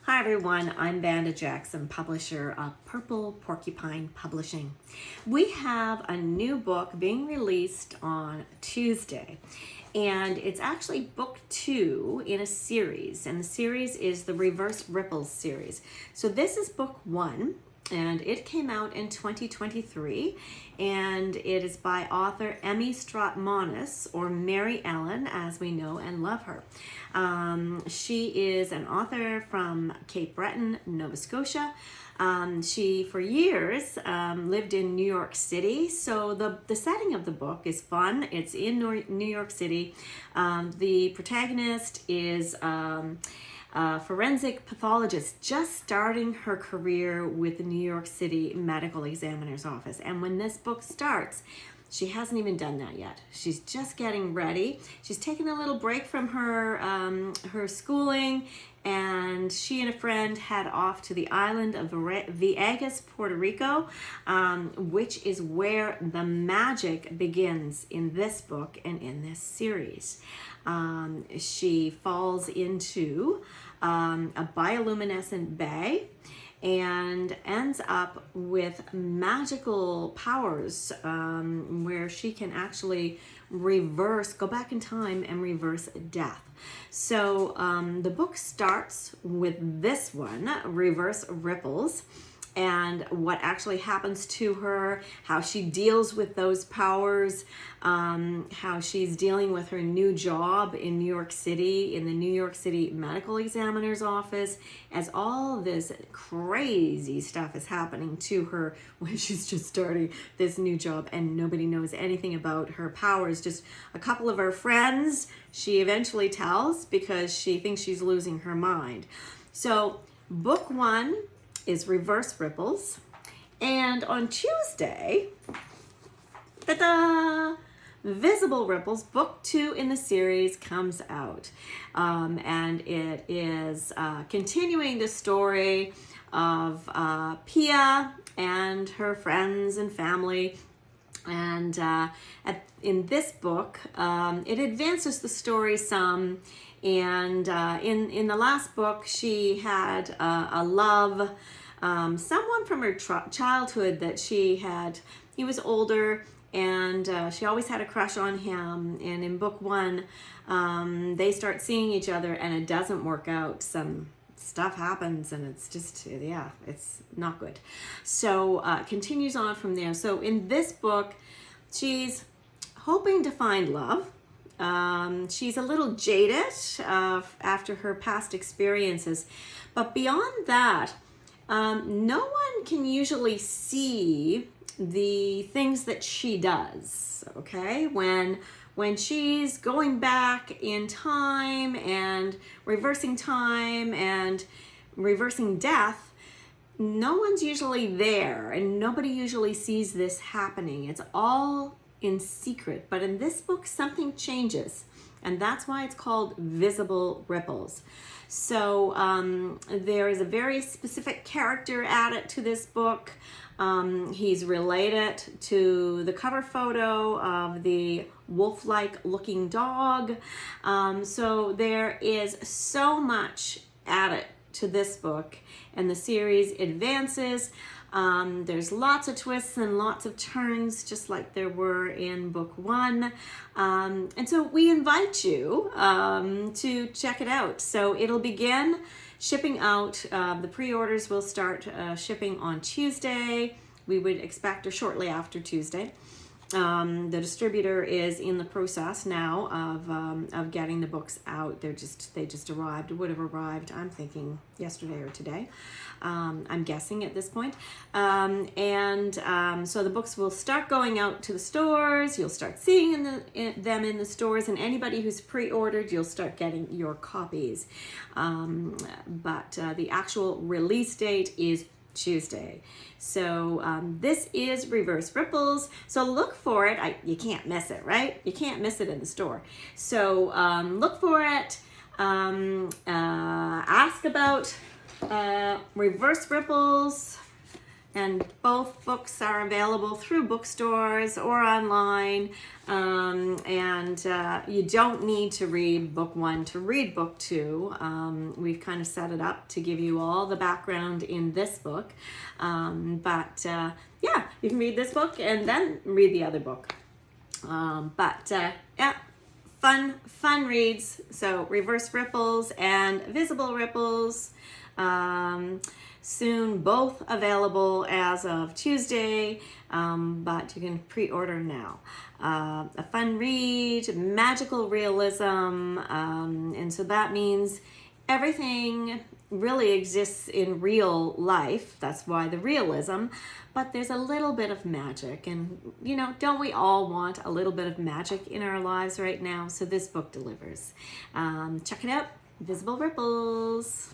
Hi everyone, I'm Vanda Jackson, publisher of Purple Porcupine Publishing. We have a new book being released on Tuesday, and it's actually book 2 in a series, and the series is the Reverse Ripples series. So this is book 1, and it came out in 2023, and it is by author Emmy Stratmonis, or Mary Ellen, as we know and love her. She is an author from Cape Breton, Nova Scotia. She, for years, lived in New York City, so the setting of the book is fun. It's in New York City. The protagonist is a forensic pathologist just starting her career with the New York City Medical Examiner's Office. And when this book starts, she hasn't even done that yet. She's just getting ready. She's taken a little break from her schooling, and she and a friend head off to the island of Vieques, Puerto Rico, which is where the magic begins in this book and in this series. She falls into a bioluminescent bay and ends up with magical powers where she can actually go back in time and reverse death. So the book starts with this one, Reverse Ripples, and what actually happens to her, how she deals with those powers, how she's dealing with her new job in New York City, in the New York City Medical Examiner's Office, as all this crazy stuff is happening to her when she's just starting this new job and nobody knows anything about her powers. Just a couple of her friends she eventually tells because she thinks she's losing her mind. So book 1 is Reverse Ripples, and on Tuesday, ta-da, Visible Ripples, book 2 in the series, comes out, and it is continuing the story of Pia and her friends and family. And in this book, it advances the story some. And in the last book, she had a love, someone from her childhood that she had. He was older, and she always had a crush on him. And in book 1, they start seeing each other, and it doesn't work out. Some stuff happens, and it's just, yeah, it's not good. So continues on from there. So in this book, she's hoping to find love. She's a little jaded after her past experiences, but beyond that, no one can usually see the things that she does, okay? When she's going back in time and reversing death, no one's usually there, and nobody usually sees this happening. It's all in secret, but in this book something changes, and that's why it's called Visible Ripples. So there is a very specific character added to this book. He's related to the cover photo of the wolf-like looking dog. So there is so much added to this book, and the series advances. There's lots of twists and lots of turns, just like there were in book 1. And so we invite you to check it out. So it'll begin shipping out. The pre-orders will start shipping on Tuesday. We would expect, or shortly after Tuesday. The distributor is in the process now of getting the books out. They just arrived. Would have arrived, I'm thinking, yesterday or today. I'm guessing at this point. So the books will start going out to the stores. You'll start seeing them in the stores, and anybody who's pre-ordered, you'll start getting your copies. But the actual release date is Tuesday. So this is Reverse Ripples. So look for it. You can't miss it, right? You can't miss it in the store. So look for it. Ask about Reverse Ripples. And both books are available through bookstores or online. You don't need to read book 1 to read book 2. We've kind of set it up to give you all the background in this book. Yeah, you can read this book and then read the other book. Yeah, fun reads. So Reverse Ripples and Visible Ripples. Soon, both available as of Tuesday, but you can pre-order now. A fun read, magical realism, and so that means everything really exists in real life. That's why the realism, but there's a little bit of magic, and don't we all want a little bit of magic in our lives right now? So this book delivers. Check it out, Visible Ripples.